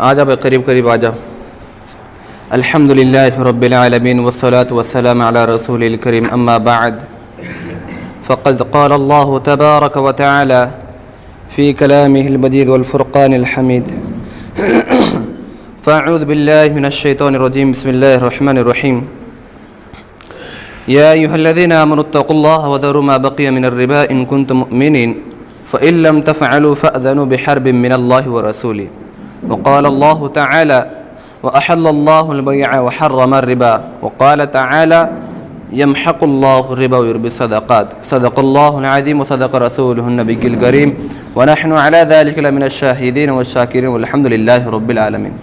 آجا بھائی قریب قریب آجا. الحمد للہ رب العالمین والصلاة والسلام علی رسول الکریم اما بعد فقد قال اللہ تبارک وتعالی فی کلامہ المجید والفرقان الحمید فاعوذ باللہ من الشیطان الرجیم بسم اللہ الرحمن الرحیم یا ایہا الذین آمنوا اتقوا اللہ وذروا ما بقی من الربا ان کنتم مؤمنین فإن لم تفعلوا فأذنوا بحرب من اللہ ورسولہ وقال اللہ تعالی وأحل الله البيع وحرم الربا وقال تعالى يمحق الله الربا ويربي الصدقات صدق الله العظيم وصدق رسوله النبي الكريم ونحن على ذلك لمن الشاهدين والشاكرين والحمد لله رب العالمين.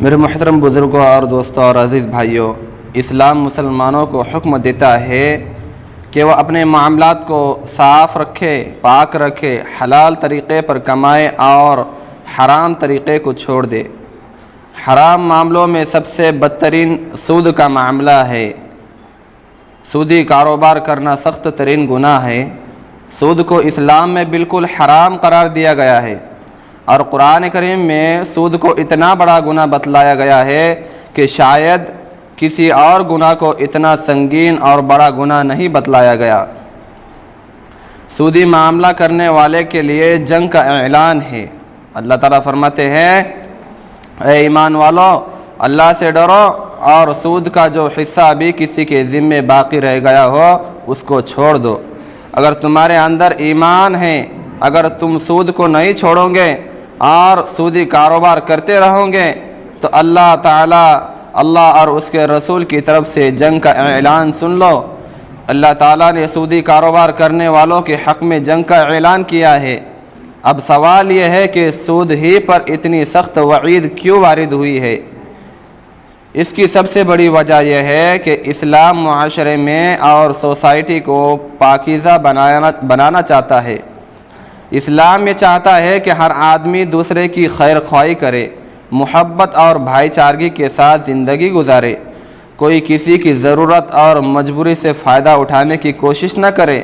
میرے محترم بزرگوں اور دوستوں اور عزیز بھائیوں، اسلام مسلمانوں کو حکم دیتا ہے کہ وہ اپنے معاملات کو صاف رکھے، پاک رکھے، حلال طریقے پر کمائے اور حرام طریقے کو چھوڑ دے. حرام معاملوں میں سب سے بدترین سود کا معاملہ ہے. سودی کاروبار کرنا سخت ترین گناہ ہے. سود کو اسلام میں بالکل حرام قرار دیا گیا ہے، اور قرآن کریم میں سود کو اتنا بڑا گناہ بتلایا گیا ہے کہ شاید کسی اور گناہ کو اتنا سنگین اور بڑا گناہ نہیں بتلایا گیا. سودی معاملہ کرنے والے کے لیے جنگ کا اعلان ہے. اللہ تعالیٰ فرماتے ہیں اے ایمان والو، اللہ سے ڈرو اور سود کا جو حصہ بھی کسی کے ذمے باقی رہ گیا ہو اس کو چھوڑ دو. اگر تمہارے اندر ایمان ہے، اگر تم سود کو نہیں چھوڑو گے اور سودی کاروبار کرتے رہو گے تو اللہ تعالیٰ اور اس کے رسول کی طرف سے جنگ کا اعلان سن لو. اللہ تعالیٰ نے سودی کاروبار کرنے والوں کے حق میں جنگ کا اعلان کیا ہے. اب سوال یہ ہے کہ سود ہی پر اتنی سخت وعید کیوں وارد ہوئی ہے؟ اس کی سب سے بڑی وجہ یہ ہے کہ اسلام معاشرے میں اور سوسائٹی کو پاکیزہ بنانا چاہتا ہے. اسلام یہ چاہتا ہے کہ ہر آدمی دوسرے کی خیر خواہی کرے، محبت اور بھائی چارگی کے ساتھ زندگی گزارے، کوئی کسی کی ضرورت اور مجبوری سے فائدہ اٹھانے کی کوشش نہ کرے.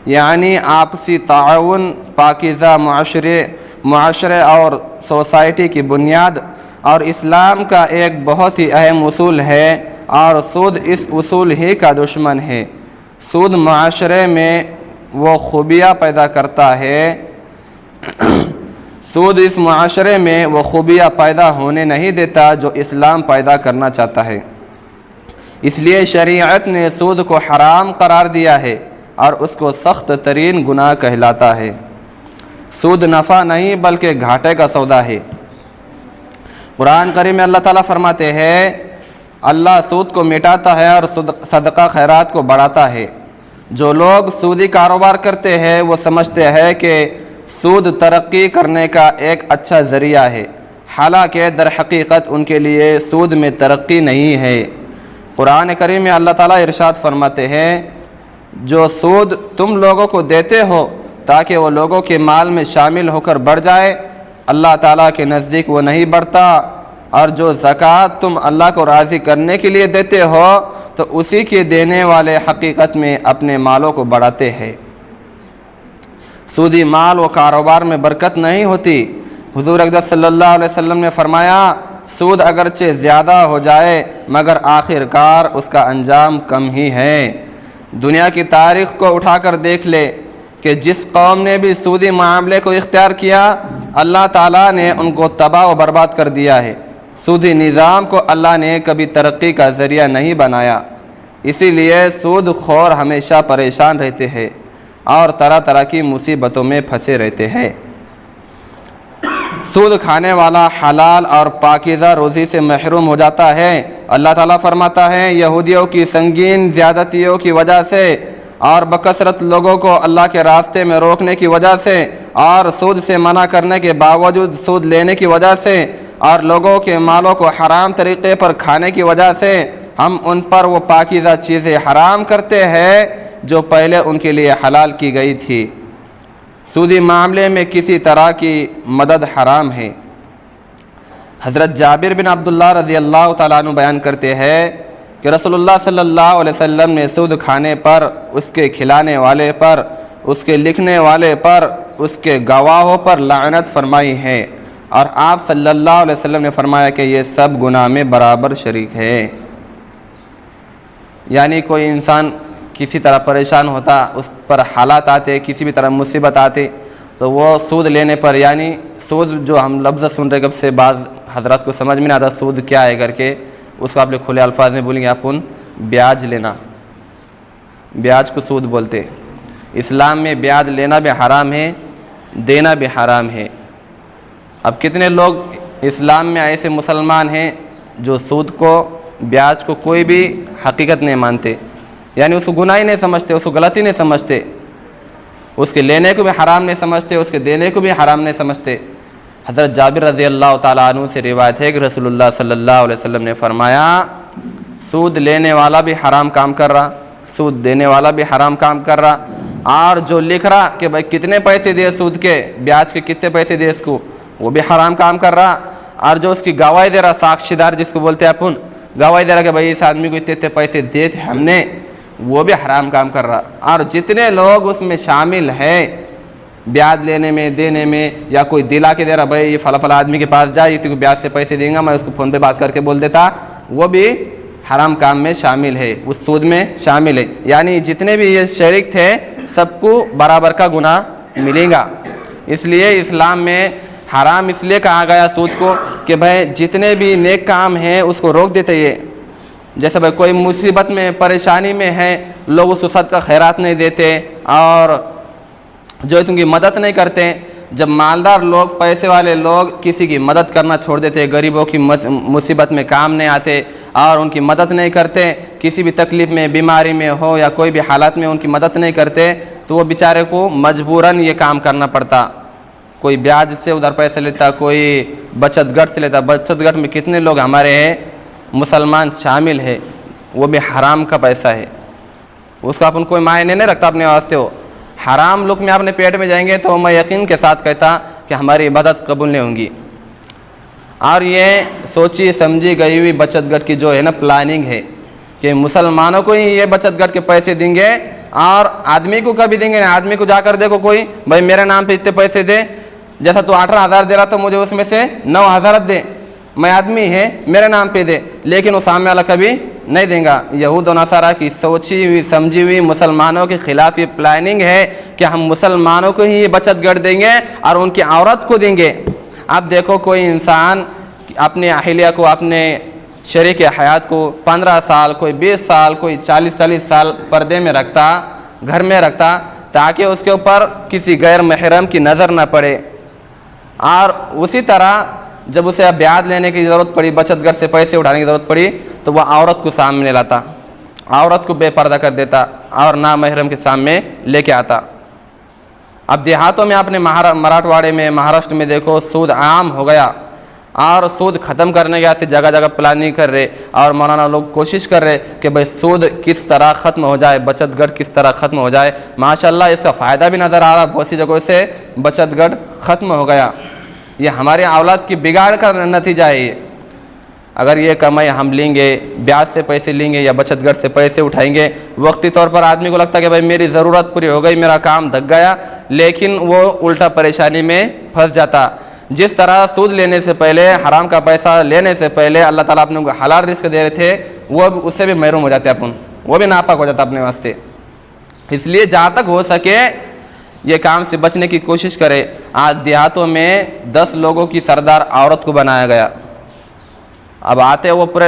یعنی آپسی تعاون پاکیزہ معاشرے اور سوسائٹی کی بنیاد اور اسلام کا ایک بہت ہی اہم اصول ہے، اور سود اس اصول ہی کا دشمن ہے. سود معاشرے میں وہ خوبیاں پیدا کرتا ہے سود اس معاشرے میں وہ خوبیاں پیدا ہونے نہیں دیتا جو اسلام پیدا کرنا چاہتا ہے. اس لیے شریعت نے سود کو حرام قرار دیا ہے اور اس کو سخت ترین گناہ کہلاتا ہے. سود نفع نہیں بلکہ گھاٹے کا سودا ہے. قرآن کریم میں اللہ تعالیٰ فرماتے ہیں اللہ سود کو مٹاتا ہے اور صدقہ خیرات کو بڑھاتا ہے. جو لوگ سودی کاروبار کرتے ہیں وہ سمجھتے ہیں کہ سود ترقی کرنے کا ایک اچھا ذریعہ ہے، حالانکہ در حقیقت ان کے لیے سود میں ترقی نہیں ہے. قرآن کریم میں اللہ تعالیٰ ارشاد فرماتے ہیں جو سود تم لوگوں کو دیتے ہو تاکہ وہ لوگوں کے مال میں شامل ہو کر بڑھ جائے، اللہ تعالیٰ کے نزدیک وہ نہیں بڑھتا. اور جو زکوٰۃ تم اللہ کو راضی کرنے کے لیے دیتے ہو تو اسی کے دینے والے حقیقت میں اپنے مالوں کو بڑھاتے ہیں. سودی مال و کاروبار میں برکت نہیں ہوتی. حضور اقدس صلی اللہ علیہ وسلم نے فرمایا سود اگرچہ زیادہ ہو جائے مگر آخر کار اس کا انجام کم ہی ہے. دنیا کی تاریخ کو اٹھا کر دیکھ لے کہ جس قوم نے بھی سودی معاملے کو اختیار کیا اللہ تعالیٰ نے ان کو تباہ و برباد کر دیا ہے. سودی نظام کو اللہ نے کبھی ترقی کا ذریعہ نہیں بنایا. اسی لیے سود خور ہمیشہ پریشان رہتے ہیں اور طرح طرح کی مصیبتوں میں پھنسے رہتے ہیں. سود کھانے والا حلال اور پاکیزہ روزی سے محروم ہو جاتا ہے. اللہ تعالیٰ فرماتا ہے یہودیوں کی سنگین زیادتیوں کی وجہ سے اور بکثرت لوگوں کو اللہ کے راستے میں روکنے کی وجہ سے اور سود سے منع کرنے کے باوجود سود لینے کی وجہ سے اور لوگوں کے مالوں کو حرام طریقے پر کھانے کی وجہ سے ہم ان پر وہ پاکیزہ چیزیں حرام کرتے ہیں جو پہلے ان کے لیے حلال کی گئی تھی. سودی معاملے میں کسی طرح کی مدد حرام ہے. حضرت جابر بن عبداللہ رضی اللہ تعالیٰ عنہ بیان کرتے ہیں کہ رسول اللہ صلی اللہ علیہ وسلم نے سود کھانے پر، اس کے کھلانے والے پر اس کے لکھنے والے پر، اس کے گواہوں پر لعنت فرمائی ہے، اور آپ صلی اللہ علیہ وسلم نے فرمایا کہ یہ سب گناہ میں برابر شریک ہے۔ یعنی کوئی انسان کسی طرح پریشان ہوتا، اس پر حالات آتے، کسی بھی طرح مصیبت آتی، تو وہ سود لینے پر، یعنی سود جو ہم لفظ سن رہے کب سے بعض حضرات کو سمجھ میں نہیں آتا سود کیا ہے کر کے، اس کو آپ لوگ کھلے الفاظ میں بولیں گے اپن بیاج لینا، بیاج کو سود بولتے۔ اسلام میں بیاج لینا بھی حرام ہے، دینا بھی حرام ہے۔ اب کتنے لوگ اسلام میں ایسے مسلمان ہیں جو سود کو، بیاج کو کوئی بھی حقیقت نہیں مانتے، یعنی اس کو گناہ ہی نہیں سمجھتے، اس کو غلطی نہیں سمجھتے، اس کے لینے کو بھی حرام نہیں سمجھتے، اس کے دینے کو بھی حرام نہیں سمجھتے۔ حضرت جابر رضی اللہ تعالیٰ عنہ سے روایت ہے کہ رسول اللہ صلی اللہ علیہ وسلم نے فرمایا سود لینے والا بھی حرام کام کر رہا، سود دینے والا بھی حرام کام کر رہا، اور جو لکھ رہا کہ بھائی کتنے پیسے دیے سود کے، بیاج کے کتنے پیسے دیے اس کو، وہ بھی حرام کام کر رہا، اور جو اس کی گواہی دے رہا، ساکشی دار جس کو بولتے ہیں اپن، گواہی دے رہا کہ بھائی اس آدمی کو اتنے پیسے دیے تھے ہم نے، وہ بھی حرام کام کر رہا۔ اور جتنے لوگ اس میں شامل ہیں بیاج لینے میں، دینے میں، یا کوئی دلا کے دے رہا بھائی یہ فلاں فلاں آدمی کے پاس جا، یہ تو بیاج سے پیسے دیں گا، میں اس کو فون پہ بات کر کے بول دیتا، وہ بھی حرام کام میں شامل ہے، اس سود میں شامل ہے۔ یعنی جتنے بھی یہ شریک تھے سب کو برابر کا گناہ ملے گا۔ اس لیے اسلام میں حرام اس لیے کہا گیا سود کو کہ بھائی جتنے بھی نیک کام ہیں اس کو روک دیتے یہ، جیسے بھائی کوئی مصیبت میں، پریشانی میں ہے، لوگ اس کو صدقہ خیرات نہیں دیتے اور جو ہے تم کی مدد نہیں کرتے۔ جب مالدار لوگ، پیسے والے لوگ کسی کی مدد کرنا چھوڑ دیتے، غریبوں کی مصیبت میں کام نہیں آتے اور ان کی مدد نہیں کرتے، کسی بھی تکلیف میں، بیماری میں ہو یا کوئی بھی حالات میں ان کی مدد نہیں کرتے، تو وہ بیچارے کو مجبوراً یہ کام کرنا پڑتا۔ کوئی بیاج سے ادھر پیسے لیتا، کوئی بچت گھر سے لیتا۔ بچت گھر میں کتنے لوگ ہمارے ہیں مسلمان شامل ہے، وہ بھی حرام کا پیسہ ہے، اس کا اپن کوئی معنی نہیں رکھتا اپنے واسطے۔ ہو حرام لوگ میں اپنے پیٹ میں جائیں گے تو میں یقین کے ساتھ کہتا کہ ہماری عبادت قبول نہیں ہوں گی۔ اور یہ سوچی سمجھی گئی ہوئی بچت گھر کی جو ہے نا پلاننگ ہے کہ مسلمانوں کو ہی یہ بچت گھر کے پیسے دیں گے، اور آدمی کو کبھی دیں گے؟ آدمی کو جا کر دیکھو کوئی بھائی میرے نام پہ اتنے پیسے دے، جیسا تو 18,000 دے رہا تو مجھے اس میں سے 9,000 دے، میں آدمی ہے میرے نام پہ دے، لیکن وہ سامنے والا کبھی نہیں دیں گا۔ یہود و نصارہ کی سوچی ہوئی سمجھی ہوئی مسلمانوں کے خلاف یہ پلاننگ ہے کہ ہم مسلمانوں کو ہی یہ بچت گھر دیں گے اور ان کی عورت کو دیں گے۔ اب دیکھو کوئی انسان اپنے اہلیہ کو، اپنے شریک حیات کو 15 سال، کوئی 20 سال، کوئی 40 سال پردے میں رکھتا، گھر میں رکھتا، تاکہ اس کے اوپر کسی غیر محرم کی نظر نہ پڑے، اور اسی طرح جب اسے بیاج لینے کی ضرورت پڑی، بچت گھر سے پیسے اٹھانے کی ضرورت پڑی، تو وہ عورت کو سامنے لاتا، عورت کو بے پردہ کر دیتا اور نامحرم کے سامنے لے کے آتا۔ اب دیہاتوں میں، اپنے مراٹھواڑے میں، مہاراشٹر میں دیکھو سود عام ہو گیا، اور سود ختم کرنے کے واسطے جگہ جگہ پلاننگ کر رہے، اور مولانا لوگ کوشش کر رہے کہ بھائی سود کس طرح ختم ہو جائے، بچت گھر کس طرح ختم ہو جائے۔ ماشاءاللہ اس کا فائدہ بھی نظر آ رہا، بہت سی جگہوں سے بچت گھر ختم ہو گیا۔ یہ ہمارے اولاد کی بگاڑ کا نتیجہ ہے۔ یہ اگر یہ کمائی ہم لیں گے، بیاج سے پیسے لیں گے یا بچت گھر سے پیسے اٹھائیں گے، وقتی طور پر آدمی کو لگتا ہے کہ بھائی میری ضرورت پوری ہو گئی، میرا کام دھک گیا، لیکن وہ الٹا پریشانی میں پھنس جاتا۔ جس طرح سود لینے سے پہلے، حرام کا پیسہ لینے سے پہلے اللہ تعالیٰ اپنے کو حلال رزق دے رہے تھے، وہ اس سے بھی محروم ہو جاتے اپن، وہ بھی ناپاک ہو جاتا اپنے واسطے۔ اس لیے جہاں تک ہو سکے یہ کام سے بچنے کی کوشش کرے۔ آج دیہاتوں میں 10 لوگوں کی سردار عورت کو بنایا گیا۔ اب آتے وہ پورے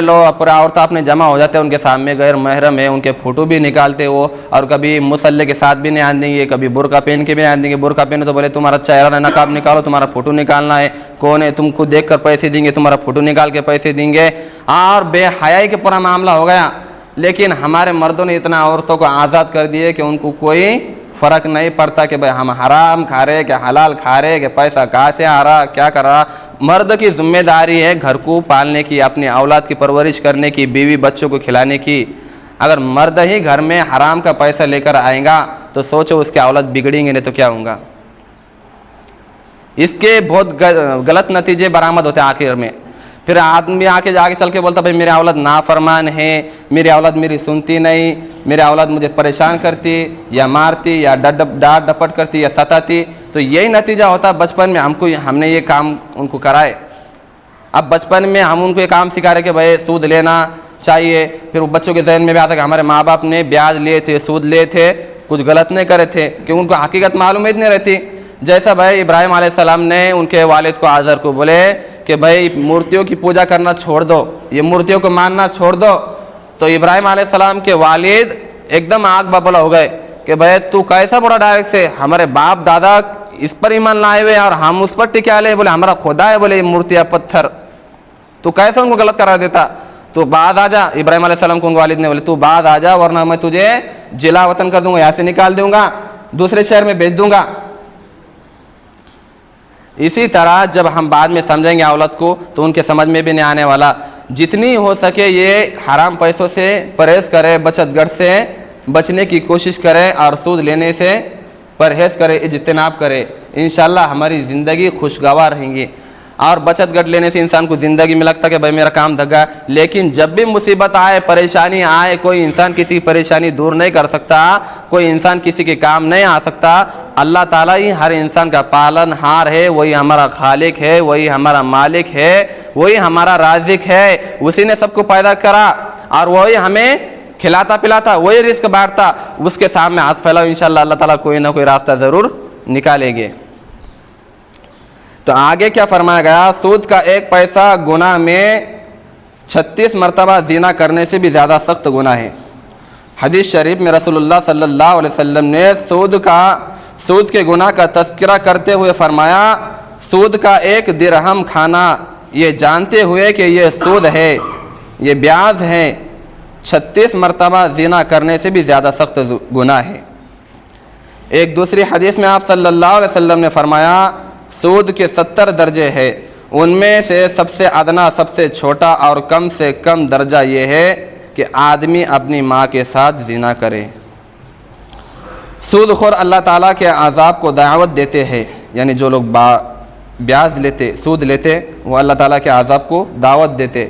عورتیں اپنے جمع ہو جاتے ہیں، ان کے سامنے غیر محرم ہے، ان کے فوٹو بھی نکالتے وہ، اور کبھی مسلح کے ساتھ بھی نہیں آن دیں گے، کبھی برقع پہن کے بھی نہیں آن دیں گے۔ برقع پہنے تو بولے تمہارا چہرہ نقاب نکالو، تمہارا فوٹو نکالنا ہے، کون ہے، تم کو دیکھ کر پیسے دیں گے، تمہارا فوٹو نکال کے پیسے دیں گے، اور بے حیائی کے پورا معاملہ ہو گیا۔ لیکن ہمارے مردوں نے اتنا عورتوں کو آزاد کر دیے کہ ان کو کوئی فرق نہیں پڑتا کہ بھائی ہم حرام کھا رہے کہ حلال کھا رہے، کہ پیسہ کہاں سے آ رہا، کیا کر رہا۔ مرد کی ذمہ داری ہے گھر کو پالنے کی، اپنی اولاد کی پرورش کرنے کی، بیوی بچوں کو کھلانے کی۔ اگر مرد ہی گھر میں حرام کا پیسہ لے کر آئے گا تو سوچو اس کے اولاد بگڑیں گے نہیں تو کیا ہوگا۔ اس کے بہت غلط نتیجے برآمد ہوتے ہیں آخر میں۔ پھر آدمی آگے چل کے بولتا بھائی میرے اولاد نافرمان ہے، میری اولاد میری سنتی نہیں، میرے اولاد مجھے پریشان کرتی یا مارتی یا ڈانٹ ڈپٹ کرتی یا ستاتی، تو یہی نتیجہ ہوتا بچپن میں ہم نے یہ کام ان کو کرائے۔ اب بچپن میں ہم ان کو یہ کام سکھا رہے کہ بھائی سود لینا چاہیے، پھر وہ بچوں کے ذہن میں بھی آتا کہ ہمارے ماں باپ نے بیاج لیے تھے، سود لیے تھے، کچھ غلط نہیں کرے تھے، کیونکہ ان کو حقیقت معلوم نہیں رہتی۔ جیسا بھائی ابراہیم علیہ السلام نے ان کے والد کو آزر کو بولے کہ بھائی مورتیوں کی پوجا کرنا چھوڑ دو، یہ مورتیوں کو ماننا چھوڑ دو، تو ابراہیم علیہ السلام کے والد ایک دم آگ ببولا ہو گئے کہ بھائی تو کیسا بڑا ڈائریکٹ سے ہمارے باپ دادا اس پر ایمان لائے ہوئے اور ہم اس پر ٹکا لے، بولے ہمارا خدا ہے، بولے یہ مورتیاں پتھر، تو کیسے ان کو غلط قرار دیتا؟ تو بعد آ جا، ابراہیم علیہ السلام کو ان کے والد نے بولے تو بعد آ جا ورنہ میں تجھے جلا وطن کر دوں گا، یہاں سے نکال دوں گا، دوسرے شہر میں بھیج دوں گا۔ اسی طرح جب ہم بعد میں سمجھیں گے اولاد کو تو ان کے سمجھ میں بھی نہیں آنے والا۔ جتنی ہو سکے یہ حرام پیسوں سے پرہیز کرے، بچت گھر سے بچنے کی کوشش کرے اور سود لینے سے پرہیز کرے، اجتناب کرے، انشاءاللہ ہماری زندگی خوشگوار رہیں گی۔ اور بچت گھر لینے سے انسان کو زندگی میں لگتا کہ بھائی میرا کام دھگا، لیکن جب بھی مصیبت آئے، پریشانی آئے، کوئی انسان کسی کی پریشانی دور نہیں کر سکتا، کوئی انسان کسی کے کام نہیں آ سکتا، اللہ تعالیٰ ہی ہر انسان کا پالن ہار ہے، وہی ہمارا خالق ہے، وہی ہمارا مالک ہے، وہی ہمارا رازق ہے، اسی نے سب کو پیدا کرا اور وہی ہمیں کھلاتا پلاتا، وہی رزق بانٹتا۔ اس کے سامنے ہاتھ پھیلاؤ، انشاءاللہ اللہ تعالیٰ کوئی نہ کوئی راستہ ضرور نکالیں گے۔ تو آگے کیا فرمایا گیا؟ سود کا ایک پیسہ گناہ میں 36 مرتبہ زنا کرنے سے بھی زیادہ سخت گناہ ہے۔ حدیث شریف میں رسول اللہ صلی اللہ علیہ وسلم نے سود کے گناہ کا تذکرہ کرتے ہوئے فرمایا، سود کا 1 درہم کھانا یہ جانتے ہوئے کہ یہ سود ہے، یہ بیاج ہے، 36 مرتبہ زنا کرنے سے بھی زیادہ سخت گناہ ہے۔ ایک دوسری حدیث میں آپ صلی اللہ علیہ وسلم نے فرمایا، سود کے 70 درجے ہیں، ان میں سے سب سے ادنا، سب سے چھوٹا اور کم سے کم درجہ یہ ہے کہ آدمی اپنی ماں کے ساتھ زنا کرے۔ سود خور اللہ تعالیٰ کے عذاب کو دعوت دیتے ہیں، یعنی جو لوگ بیاج لیتے، سود لیتے، وہ اللہ تعالیٰ کے عذاب کو دعوت دیتے۔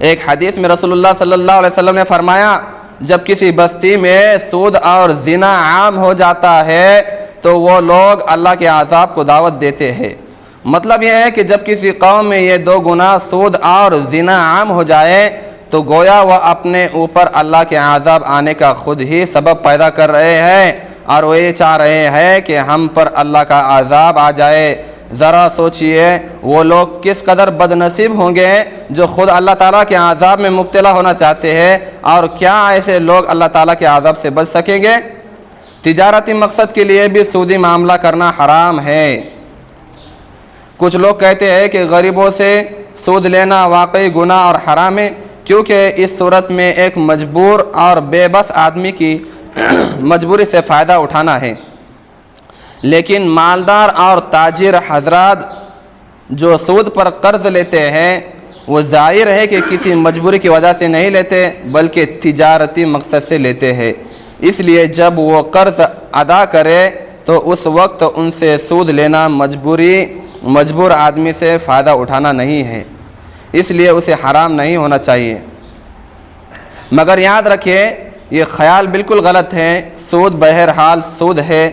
ایک حدیث میں رسول اللہ صلی اللہ علیہ وسلم نے فرمایا، جب کسی بستی میں سود اور زنا عام ہو جاتا ہے تو وہ لوگ اللہ کے عذاب کو دعوت دیتے ہیں۔ مطلب یہ ہے کہ جب کسی قوم میں یہ 2 گناہ سود اور زنا عام ہو جائے تو گویا وہ اپنے اوپر اللہ کے عذاب آنے کا خود ہی سبب پیدا کر رہے ہیں اور وہ یہ چاہ رہے ہیں کہ ہم پر اللہ کا عذاب آ جائے۔ ذرا سوچئے وہ لوگ کس قدر بد نصیب ہوں گے جو خود اللہ تعالیٰ کے عذاب میں مبتلا ہونا چاہتے ہیں، اور کیا ایسے لوگ اللہ تعالیٰ کے عذاب سے بچ سکیں گے؟ تجارتی مقصد کے لیے بھی سودی معاملہ کرنا حرام ہے۔ کچھ لوگ کہتے ہیں کہ غریبوں سے سود لینا واقعی گناہ اور حرام ہے، کیونکہ اس صورت میں ایک مجبور اور بے بس آدمی کی مجبوری سے فائدہ اٹھانا ہے۔ لیکن مالدار اور تاجر حضرات جو سود پر قرض لیتے ہیں وہ ظاہر ہے کہ کسی مجبوری کی وجہ سے نہیں لیتے بلکہ تجارتی مقصد سے لیتے ہیں، اس لیے جب وہ قرض ادا کرے تو اس وقت ان سے سود لینا مجبور آدمی سے فائدہ اٹھانا نہیں ہے، اس لیے اسے حرام نہیں ہونا چاہیے۔ مگر یاد رکھیں یہ خیال بالکل غلط ہے، سود بہرحال سود ہے،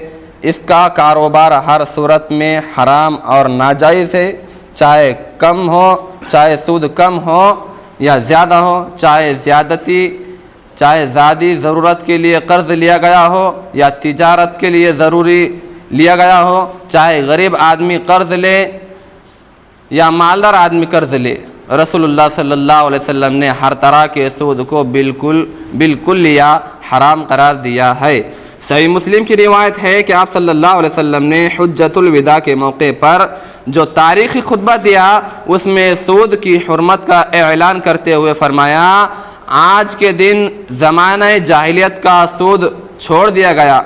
اس کا کاروبار ہر صورت میں حرام اور ناجائز ہے، چاہے کم ہو، چاہے سود کم ہو یا زیادہ ہو، چاہے زیادی ضرورت کے لیے قرض لیا گیا ہو یا تجارت کے لیے ضروری لیا گیا ہو، چاہے غریب آدمی قرض لے یا مالدار آدمی قرض لے، رسول اللہ صلی اللہ علیہ وسلم نے ہر طرح کے سود کو بالکل لیا حرام قرار دیا ہے۔ صحیح مسلم کی روایت ہے کہ آپ صلی اللہ علیہ وسلم نے حجۃ الوداع کے موقع پر جو تاریخی خطبہ دیا اس میں سود کی حرمت کا اعلان کرتے ہوئے فرمایا، آج کے دن زمانہ جاہلیت کا سود چھوڑ دیا گیا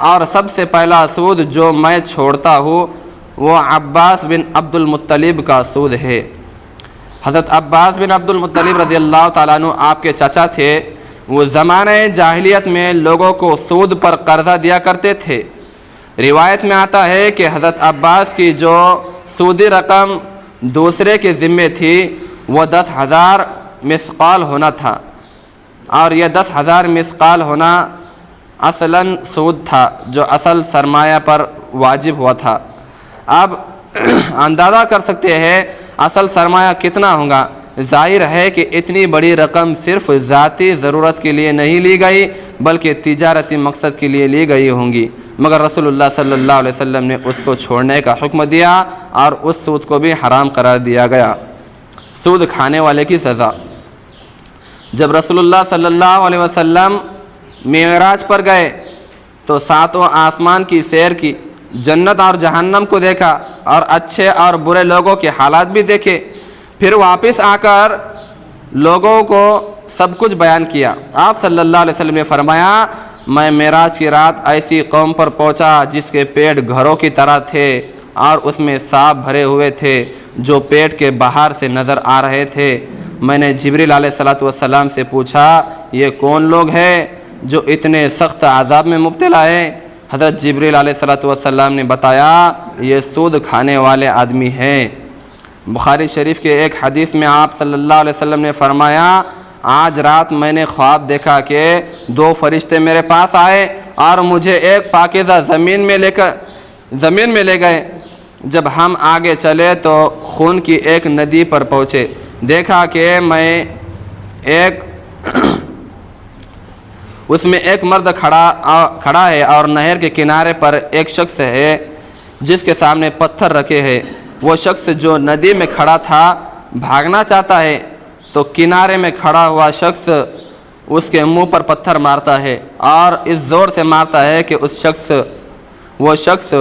اور سب سے پہلا سود جو میں چھوڑتا ہوں وہ عباس بن عبد المطلب کا سود ہے۔ حضرت عباس بن عبد المطلب رضی اللہ تعالیٰ عنہ آپ کے چچا تھے، وہ زمانہ جاہلیت میں لوگوں کو سود پر قرضہ دیا کرتے تھے۔ روایت میں آتا ہے کہ حضرت عباس کی جو سودی رقم دوسرے کے ذمے تھی وہ 10,000 مثقال ہونا تھا، اور یہ 10,000 مثقال ہونا اصلاً سود تھا جو اصل سرمایہ پر واجب ہوا تھا۔ اب اندازہ کر سکتے ہیں اصل سرمایہ کتنا ہوگا۔ ظاہر ہے کہ اتنی بڑی رقم صرف ذاتی ضرورت کے لیے نہیں لی گئی بلکہ تجارتی مقصد کے لیے لی گئی ہوں گی، مگر رسول اللہ صلی اللہ علیہ وسلم نے اس کو چھوڑنے کا حکم دیا اور اس سود کو بھی حرام قرار دیا گیا۔ سود کھانے والے کی سزا۔ جب رسول اللہ صلی اللہ علیہ وسلم معراج پر گئے تو 7واں آسمان کی سیر کی، جنت اور جہنم کو دیکھا اور اچھے اور برے لوگوں کے حالات بھی دیکھے، پھر واپس آ کر لوگوں کو سب کچھ بیان کیا۔ آپ صلی اللہ علیہ وسلم نے فرمایا، میں معراج کی رات ایسی قوم پر پہنچا جس کے پیٹ گھروں کی طرح تھے اور اس میں سانپ بھرے ہوئے تھے جو پیٹ کے باہر سے نظر آ رہے تھے۔ میں نے جبریل علیہ السلام سے پوچھا، یہ کون لوگ ہیں جو اتنے سخت عذاب میں مبتلا ہیں؟ حضرت جبریل علیہ السلام نے بتایا، یہ سود کھانے والے آدمی ہیں۔ بخاری شریف کے ایک حدیث میں آپ صلی اللہ علیہ وسلم نے فرمایا، آج رات میں نے خواب دیکھا کہ 2 فرشتے میرے پاس آئے اور مجھے ایک پاکیزہ زمین میں لے گئے۔ جب ہم آگے چلے تو خون کی ایک ندی پر پہنچے، دیکھا کہ اس میں ایک مرد کھڑا ہے اور نہر کے کنارے پر ایک شخص ہے جس کے سامنے پتھر رکھے ہیں۔ وہ شخص جو ندی میں کھڑا تھا بھاگنا چاہتا ہے تو کنارے میں کھڑا ہوا شخص اس کے منہ پر پتھر مارتا ہے اور اس زور سے مارتا ہے کہ وہ شخص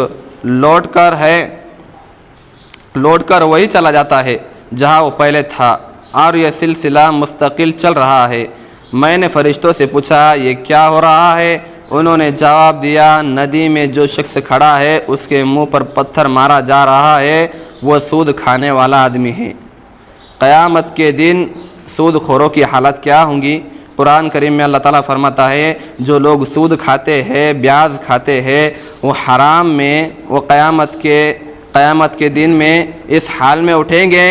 لوٹ کر وہی چلا جاتا ہے جہاں وہ پہلے تھا، اور یہ سلسلہ مستقل چل رہا ہے۔ میں نے فرشتوں سے پوچھا، یہ کیا ہو رہا ہے؟ انہوں نے جواب دیا، ندی میں جو شخص کھڑا ہے اس کے منہ پر پتھر مارا جا رہا ہے، وہ سود کھانے والا آدمی ہے۔ قیامت کے دن سود خوروں کی حالت کیا ہوں گی؟ قرآن کریم میں اللہ تعالیٰ فرماتا ہے، جو لوگ سود کھاتے ہیں، بیاج کھاتے ہیں، وہ حرام میں، وہ قیامت کے دن میں اس حال میں اٹھیں گے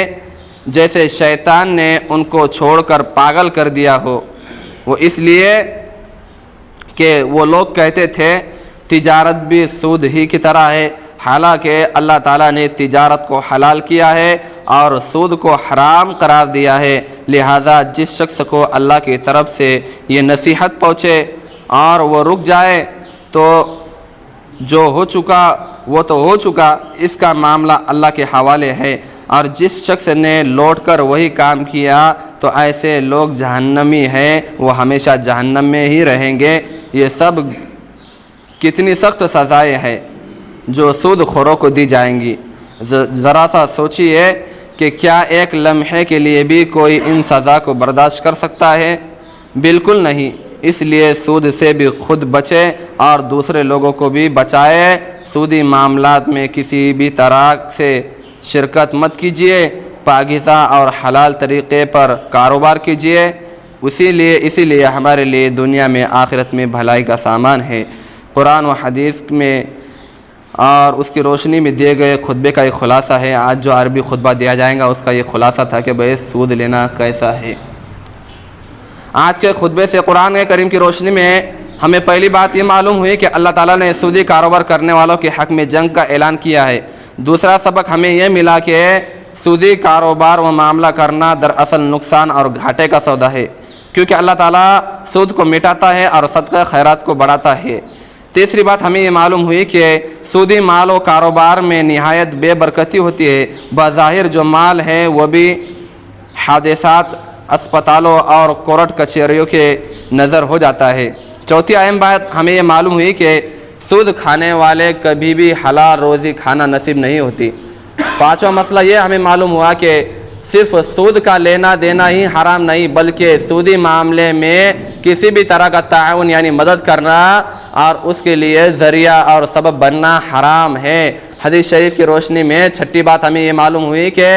جیسے شیطان نے ان کو چھوڑ کر پاگل کر دیا ہو۔ وہ اس لیے کہ وہ لوگ کہتے تھے تجارت بھی سود ہی کی طرح ہے، حالانکہ اللہ تعالیٰ نے تجارت کو حلال کیا ہے اور سود کو حرام قرار دیا ہے۔ لہذا جس شخص کو اللہ کی طرف سے یہ نصیحت پہنچے اور وہ رک جائے تو جو ہو چکا وہ تو ہو چکا، اس کا معاملہ اللہ کے حوالے ہے، اور جس شخص نے لوٹ کر وہی کام کیا تو ایسے لوگ جہنمی ہیں، وہ ہمیشہ جہنم میں ہی رہیں گے۔ یہ سب کتنی سخت سزائیں ہیں جو سود خوروں کو دی جائیں گی۔ ذرا سا سوچئے کہ کیا ایک لمحے کے لیے بھی کوئی ان سزا کو برداشت کر سکتا ہے؟ بالکل نہیں۔ اس لیے سود سے بھی خود بچے اور دوسرے لوگوں کو بھی بچائے۔ سودی معاملات میں کسی بھی طرح سے شرکت مت کیجیے، پاکیزہ اور حلال طریقے پر کاروبار کیجیے، اسی لیے ہمارے لیے دنیا میں آخرت میں بھلائی کا سامان ہے۔ قرآن و حدیث میں اور اس کی روشنی میں دیے گئے خطبے کا ایک خلاصہ ہے۔ آج جو عربی خطبہ دیا جائے گا اس کا یہ خلاصہ تھا کہ بھئی سود لینا کیسا ہے۔ آج کے خطبے سے قرآن کریم کی روشنی میں ہمیں پہلی بات یہ معلوم ہوئی کہ اللہ تعالیٰ نے سودی کاروبار کرنے والوں کے حق میں جنگ کا اعلان کیا ہے۔ دوسرا سبق ہمیں یہ ملا کہ سودی کاروبار و معاملہ کرنا دراصل نقصان اور گھاٹے کا سودا ہے، کیونکہ اللہ تعالیٰ سود کو مٹاتا ہے اور صدقہ خیرات کو بڑھاتا ہے۔ تیسری بات ہمیں یہ معلوم ہوئی کہ سودی مال و کاروبار میں نہایت بے برکتی ہوتی ہے۔ بظاہر جو مال ہے وہ بھی حادثات، اسپتالوں اور کورٹ کچہریوں کے نظر ہو جاتا ہے۔ چوتھی اہم بات ہمیں یہ معلوم ہوئی کہ سود کھانے والے کبھی بھی حلال روزی کھانا نصیب نہیں ہوتی۔ پانچواں مسئلہ یہ ہمیں معلوم ہوا کہ صرف سود کا لینا دینا ہی حرام نہیں، بلکہ سودی معاملے میں کسی بھی طرح کا تعاون یعنی مدد کرنا اور اس کے لیے ذریعہ اور سبب بننا حرام ہے۔ حدیث شریف کی روشنی میں چھٹی بات ہمیں یہ معلوم ہوئی کہ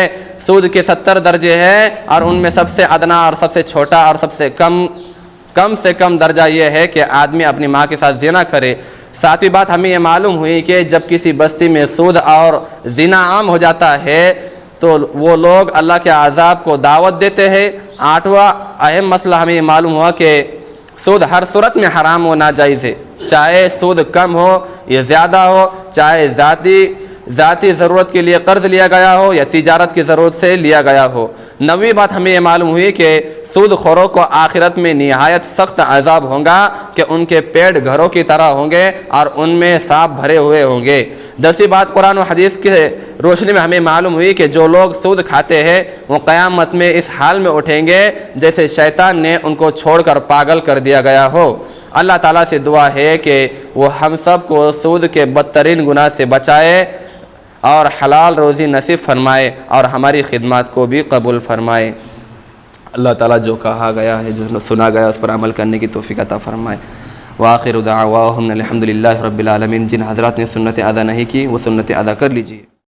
سود کے 70 درجے ہیں اور ان میں سب سے ادنا اور سب سے چھوٹا اور سب سے کم درجہ یہ ہے کہ آدمی اپنی ماں کے ساتھ زنا کرے۔ ساتویں بات ہمیں یہ معلوم ہوئی کہ جب کسی بستی میں سود اور زنا عام ہو جاتا ہے تو وہ لوگ اللہ کے عذاب کو دعوت دیتے ہیں۔ 8واں اہم مسئلہ ہمیں یہ معلوم ہوا کہ سود ہر صورت میں حرام و ناجائز ہے، چاہے سود کم ہو یا زیادہ ہو، چاہے ذاتی ضرورت کے لیے قرض لیا گیا ہو یا تجارت کی ضرورت سے لیا گیا ہو۔ 9ویں بات ہمیں یہ معلوم ہوئی کہ سود خوروں کو آخرت میں نہایت سخت عذاب ہوگا کہ ان کے پیٹ گھروں کی طرح ہوں گے اور ان میں سانپ بھرے ہوئے ہوں گے۔ 10ویں بات قرآن و حدیث کی روشنی میں ہمیں معلوم ہوئی کہ جو لوگ سود کھاتے ہیں وہ قیامت میں اس حال میں اٹھیں گے جیسے شیطان نے ان کو چھوڑ کر پاگل کر دیا گیا ہو۔ اللہ تعالیٰ سے دعا ہے کہ وہ ہم سب کو سود کے بدترین گناہ سے بچائے اور حلال روزی نصیب فرمائے اور ہماری خدمات کو بھی قبول فرمائے۔ اللہ تعالیٰ جو کہا گیا ہے، جو سنا گیا اس پر عمل کرنے کی توفیق عطا فرمائے۔ وآخر دعواہم الحمدللہ رب العالمین۔ جن حضرات نے سنت ادا نہیں کی وہ سنت ادا کر لیجئے۔